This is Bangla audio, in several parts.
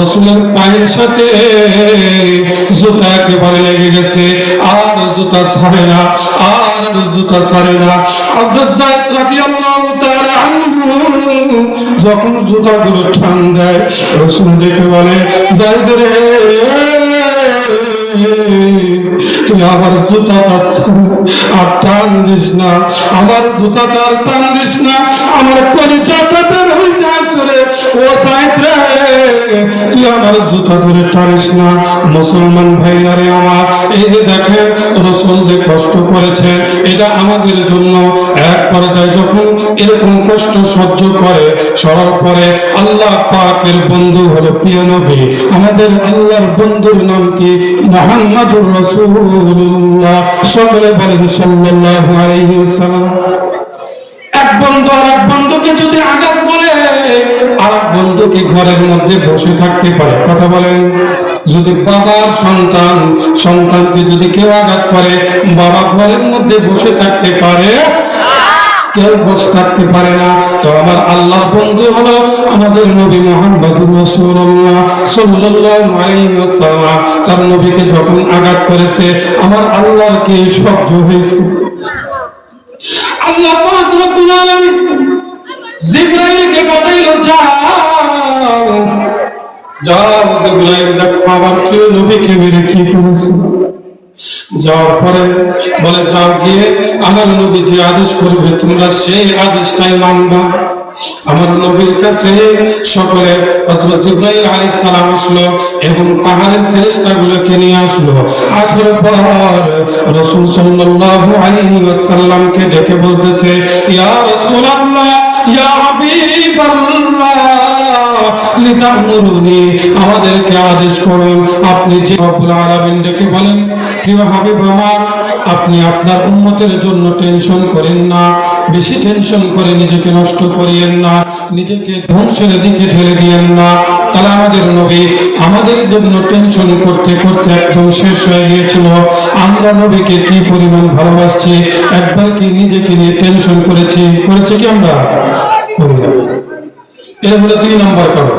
রাসূলের পায়ের সাথে জুতা একেবারে লেগে গেছে, আর জুতা ছাড়ে না, আর জুতা ছাড়ে না। হযরত যায়েদ রাদিয়াল্লাহু তাআলা আনহু যখন জুতাগুলো টান দেয়, রাসূল দেখে বলে, যায়েদ রে, তুই আমার জুতাটা আর টান দিস না, আমার জুতাটা আর টান দিস না, আমার কলিজাটা বের হইতে আসলে, ও যায়েদ রে, তুই আমার জুতা ধরে টানিস না। মুসলমান ভাইরা রে আমার, এই যে দেখেন রাসূল যে কষ্ট করেছেন, এটা আমাদের জন্য এক পর্যায়ে যখন এরকম কষ্ট সহ্য করে সরার পরে আল্লাহ পাকের বন্ধু হলো প্রিয় নবী, আমাদের আল্লাহর বন্ধুর নাম কি? মুহাম্মাদুর রাসূলুল্লাহ। সকলে বলেন সাল্লাল্লাহু আলাইহি ওয়াসাল্লাম। এক বন্ধু আর এক বন্ধুকে যদি আঘাত করে, আর এক বন্ধুকে ঘরের মধ্যে বসে থাকতে পারে, কথা বলেন, যদি বাবার সন্তানকে যদি কেউ আঘাত করে, বাবা ঘরের মধ্যে বসে থাকতে পারে? কেউ বসে থাকতে পারে না। তো আমার আল্লাহর বন্ধু হলো আমাদের নবী মুহাম্মদুর রাসূলুল্লাহ সাল্লাল্লাহু আলাইহি ওয়াসাল্লাম। তার নবীকে যখন আঘাত করেছে, আমার আল্লাহর কি সহ্য হয়েছে? আল্লাহ পাক রব্বুল আলামিন জিবরাইলকে পাঠাইলো, যাও জিবরাইল, দেখো আমার প্রিয় নবীকে মেরে কি করেছে। যাওয়ার পরে বলে, যাও গিয়ে আমার নবী যে আদেশ করবে তোমরা সেই আদেশটাই মানবা। আমার নবীর কাছে সকলে হযরত জিবরাইল আলাইহিস সালাম আসলো এবং পাহাড়ের ফেরেশতাগুলোকে নিয়ে আসলো। আসার পর রাসূল সাল্লাল্লাহু আলাইহি ওয়াসাল্লামকে ডেকে বলতেছে, ইয়া রাসূলুল্লাহ, ইয়া হাবিবাল্লাহ, লিতামুরুনি, আমাদেরকে আদেশ করুন। আপনি যে রব্বুল আলামিন ডেকে বলেন, প্রিয় হাবিব আমার, আপনি আপনার উম্মতের জন্য টেনশন করেন না, বেশি টেনশন করে নিজেকে নষ্ট করিয়েন না, নিজেকে ধ্বংসের দিকে ঠেলে দিয়েন না। তাহলে আমাদের নবী আমাদের জন্য টেনশন করতে করতে একদম শেষ হয়ে গিয়েছিল। আমরা নবীকে কি পরিমাণ ভালোবাসছি, একবার কি নিজেকে নিয়ে টেনশন করেছি কি আমরা? করি না। এটা হলো 3 নম্বর কারণ।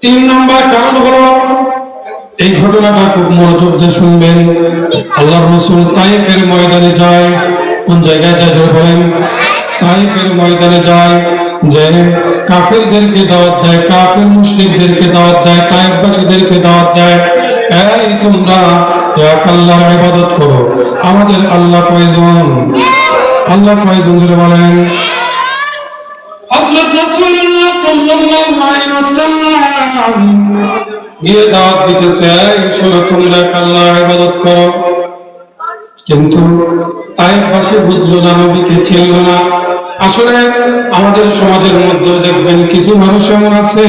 3 নম্বর কারণ হলো, এই ঘটনাটা খুব মনোযোগ দিয়ে শুনবেন। আল্লাহর রাসূল তায়েফের ময়দানে যায়। কোন জায়গায় যায় জোরে বলেন? তায়েফের ময়দানে যায়, যে কাফেরদেরকে দাওয়াত দেয়, কাফের মুশরিকদেরকে দাওয়াত দেয়, তায়েফবাসীদেরকে দাওয়াত দেয়, এই তোমরা এক আল্লাহর ইবাদত করো। আমাদের আল্লাহ কয়জন? আল্লাহ কয়জন জোরে বলেন? হযরত রাসূলুল্লাহ সাল্লাল্লাহু আলাইহি ওয়াসাল্লাম গিয়ে দাওয়াত দিতেছে, এই শোনো, তোমরা আল্লাহর ইবাদত করো। কিন্তু তায়েফবাসী বুঝলো না, নবীকে চিনল না। আসলে আমাদের সমাজের মধ্যেও দেখবেন কিছু মানুষ এমন আছে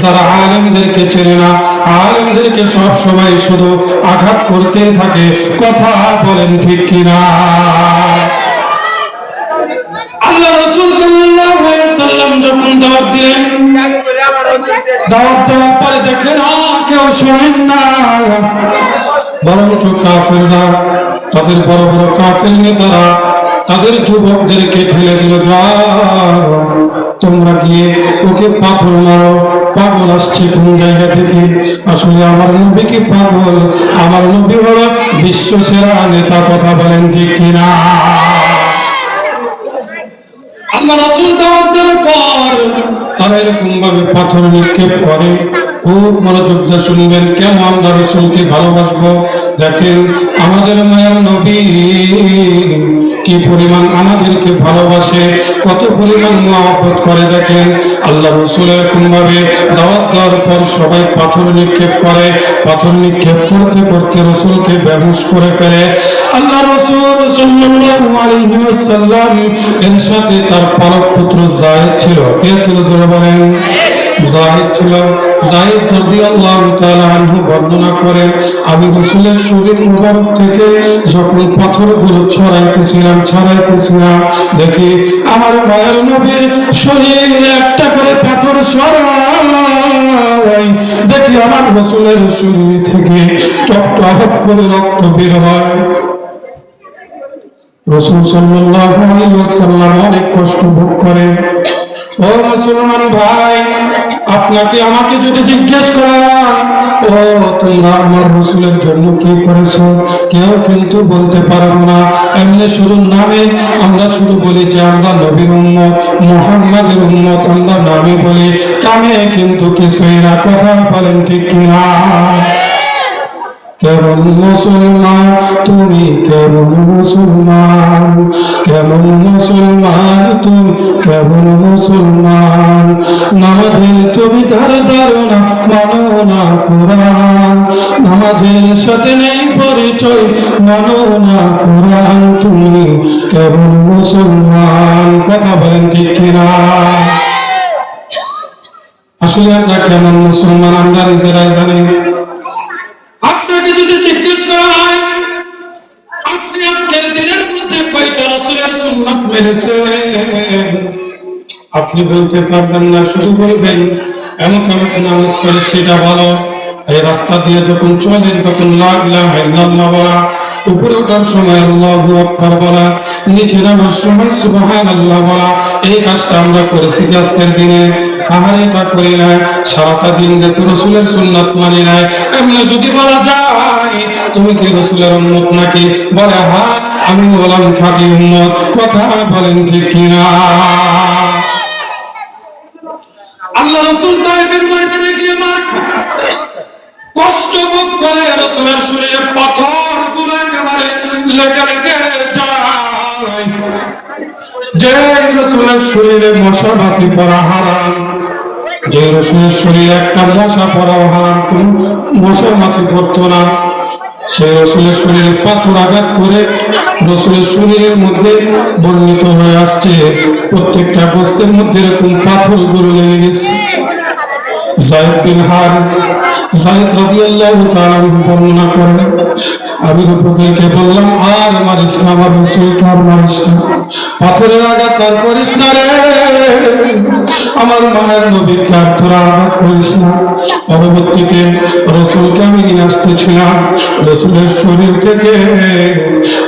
যারা আলেমদেরকে চেনে না, আলেমদেরকে সব সময় শুধু আঘাত করতে থাকে। কথা বলেন ঠিক কিনা? আল্লাহ রাসূল সাল্লাল্লাহু আলাইহি ওয়াসাল্লাম যখন দাওয়াত দিলেন, দাওয়াত দেওয়ার পরে দেখেন কেউ শোনেন না, বরঞ্চ কাফেররা, তাদের বড় বড় কাফের নেতারা তাদের যুবকদেরকে ঠেলে দিল, যাও তোমরা গিয়ে ওকে পাথর মারো, পাগল আসছে কোন জায়গা থেকে। আসলে আমার নবী কি পাগল? আমার নবী হলো বিশ্ব সেরা নেতা। কথা বলেন ঠিক কিনা? আল্লাহ রাসূল দাওয়াত দেওয়ার পর তারা এরকম ভাবে পাথর নিক্ষেপ করে। খুব মনোযোগ দিয়ে শুনবেন, কেন আমরা রাসূলকে ভালোবাসবো। দেখেন আমাদের মায়ের নবী কি পরিমাণ আমাদেরকে ভালোবাসে, কত পরিমাণ মহব্বত করে। দেখেন আল্লাহ রাসূল এরকম ভাবে দাওয়াত দেওয়ার পর সবাই পাথর নিক্ষেপ করে। পাথর নিক্ষেপ করতে করতে রাসূলকে বেহুশ করে ফেলে। আল্লাহ রাসূল সাল্লাল্লাহু আলাইহি ওয়াসাল্লাম এর সাথে তার পালক পুত্র যায়েদ ছিল। কে ছিল জোরে বলেন? যায়েদ ছিল। যায়েদ রাদিয়াল্লাহু তাআলা আনহু বর্ণনা করেন, আমি রাসূলের শরীর মুবারক থেকে যখন পাথরগুলো ছাড়াইতেছিলাম, দেখি আমার মায়ের নবীর শরীরে একটা করে পাথর সরাই, দেখি আমার রাসূলের শরীর থেকে টপ করে রক্ত বের হয়। রাসূল সাল্লাল্লাহু আলাইহি ওয়াসাল্লাম অনেক কষ্ট ভোগ করেন। ও মুসলমান ভাই, আপনাকে আমাকে যদি জিজ্ঞেস করা হয়, ও তোমরা আমার রাসূলের জন্য কি করেছো, কেউ কিন্তু বলতে পারবো না। এমনি শুধু নামে আমরা শুধু বলি যে আমরা নবীর উম্মত, মুহাম্মাদের উম্মত, আমরা নামে বলি, কামে কিন্তু কিছুই না। কথা বলেন ঠিক কিনা? কেমন মুসলমান তুমি, কেমন মুসলমান, কেমন মুসলমান তুমি, কেমন মুসলমান। নামাজের তুমি ধারণা মানো না কোরআন, নামাজের সাথে নেই পরিচয়, মানো না কোরআন। তুমি কেমন মুসলমান? কথা বলেন ঠিক কিনা? আসলে আমরা কেমন মুসলমান আমরা নিজেরাই জানি। আপনাকে যদি জিজ্ঞেস করা হয় আপনি আজকের দিনের মধ্যে কয়টা রাসূলের সুন্নাত মেনেছেন, আপনি বলতে পারবেন না। শুধু বলবেন এমক এমক নামাজ পড়েছি, এটা বলো। এই রাস্তা দিয়ে যখন চলেন তখন লা ইলাহা ইল্লাল্লাহ বলা, উপরে ওঠার সময় আল্লাহু আকবার বলা, নিচে নামার সময় সুবহানাল্লাহ বলা। এই কাজটা আমরা করেছি কি আজকের দিনে? আর এটা করি নাই। সারাটা দিন গেছে রাসূলের সুন্নাত মানি নাই। এমনি যদি বলা যায় তুমি কি রাসূলের উম্মত নাকি, বলে হ্যাঁ আমি হলাম খাঁটি উম্মত। কথা বলেন ঠিক কিনা? আল্লাহ রাসূল তায়েফের ময়দানে গিয়ে মার খায়, কষ্ট ভোগ করে, রাসূলের শরীরে পাথরগুলো একেবারে লেগে লেগে যায়। যে রাসূলের শরীরে মশা মাছি পড়া হারাম, যে রাসূলের শরীরে একটা মশা পড়াও হারাম, কোনো মশা মাছি পড়তো না, সে রাসূলের শরীরে পাথর আঘাত করে রাসূলের শরীরের মধ্যে বর্ণিত হয়ে আসছে প্রত্যেকটা গোস্তের মধ্যে এরকম পাথরগুলো লেগে গেছে। যায়েদ বিন হারিস, যায়েদ রাদিয়াল্লাহু তাআলা বর্ণনা করেন, আমি নবীকে বললাম আর মারিস না, আমার রাসূলকে আর মারিস না, পাথরের আঘাত আর করিস না রে, আমার মায়ের নবীকে আর তোরা আঘাত করিস না। পরবর্তীতে রাসূলকে আমি নিয়ে আসতেছিলাম, রাসূলের শরীর থেকে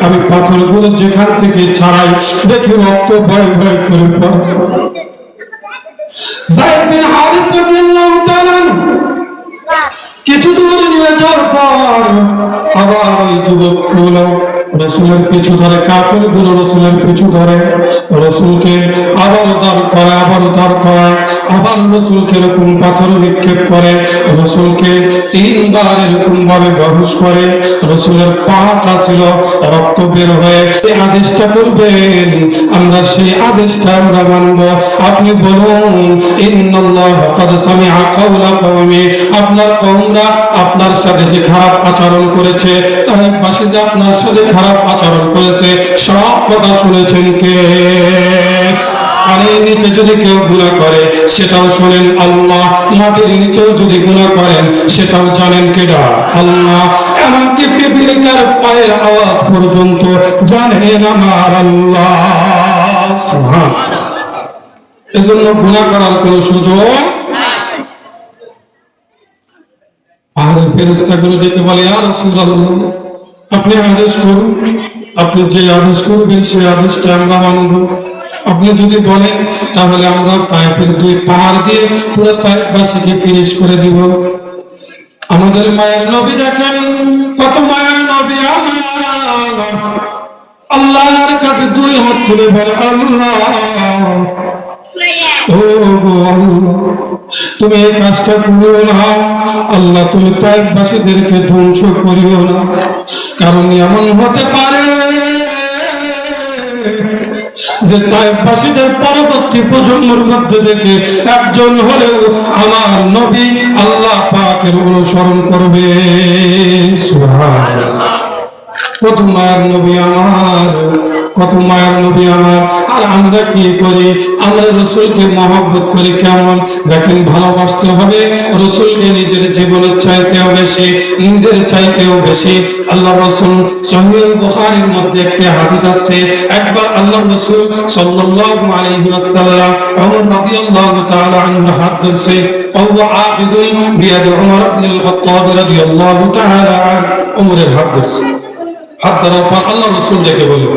আমি পাথরগুলো যেখান থেকে ছাড়াই দেখি রক্ত ভয় ভয় করে পড়ে। যায়েদ বিন হারিস রাদিয়াল্লাহু তাআলা কিছু দূর নিয়ে যাওয়ার পর আবার ওই যুবকগুলো রাসূলের পিছু ধরে, কাফেরগুলো রাসূলের পিছু ধরে, রাসূলকে আবার দাঁড় করায়, আবার দাঁড় করায়, আবার রাসূলকে এরকম পাথর নিক্ষেপ করে, রাসূলকে 3 বার এরকম ভাবে বেহুশ করে। রাসূলের পাটা ছিল রক্ত বের হয়ে। এই আদেশটা করবেন, আমরা সেই আদেশটা আমরা মানব। আপনি বলুন ইন্নাল্লাহ ক্বাদ সামিআ কাওলা কওমি, আপনার কওমরা আপনার সাথে যে খারাপ আচরণ করেছে, তাইফবাসী যে আপনার সাথে খারাপ আচরণ করেছে, সব কথা শুনেছেন কে? পানির নিচে যদি কেউ গুনাহ করে সেটাও শোনেন আল্লাহ, মাটির নিচেও যদি গুনাহ করেন সেটাও জানেন কেডা? আল্লাহ। এমনকি পিপিলিকার পায়ের আওয়াজ পর্যন্ত জানেন আমার আল্লাহ। সুবহানাল্লাহ। এজন্য গুনাহ করার কোনো সুযোগ নাই। আর ফেরেশতাগুলো দেখে বলে ইয়া রাসূলুল্লাহ, আপনি আদেশ করুন, আপনি যে আদেশ করবেন সেই আদেশটা আমরা মানব। আপনি যদি বলেন তাহলে আমরা তায়েফের 2 পাহাড় দিয়ে পুরো তায়েফবাসীকে ফিনিশ করে দিব। আমাদের মায়ের নবী দেখেন, কত মায়ের নবী আমার, আল্লাহর কাছে 2 হাত তুলে বলে আল্লাহ, ও গো আল্লাহ, তুমি এই কাজটা করিও না আল্লাহ, তুমি তায়েফবাসীদেরকে ধ্বংস করিও না। কারণ এমন হতে পারে যে তায়েফবাসীদের পরবর্তী প্রজন্মের মধ্যে থেকে একজন হলেও আমার নবী আল্লাহ পাকের অনুসরণ করবে। সুবহানাল্লাহ। কত মায়ের নবী আমার, কত মায়ের নবী আমার। আর আমরা কি করি? আমরা রাসূলকে মহব্বত করি কেমন দেখেন। ভালোবাসতে হবে রাসূলকে নিজের জীবনের চাইতেও বেশি, নিজের চাইতেও বেশি। আল্লাহ রাসূল সহিহ বুখারীর মধ্যে একটি হাদিস আছে, একবার আল্লাহ রাসূল সাল্লাল্লাহু আলাইহি ওয়াসাল্লাম ওমর রাদিয়াল্লাহু তাআলা আনহুর হাত ধরছে, ওয়া আখিযুন বিয়াদি ওমর ইবনে খাত্তাব রাদিয়াল্লাহু তাআলা আনহু, ওমরের হাত ধরছে। হাত ধরার পর আল্লাহ রাসূল ডেকে বলে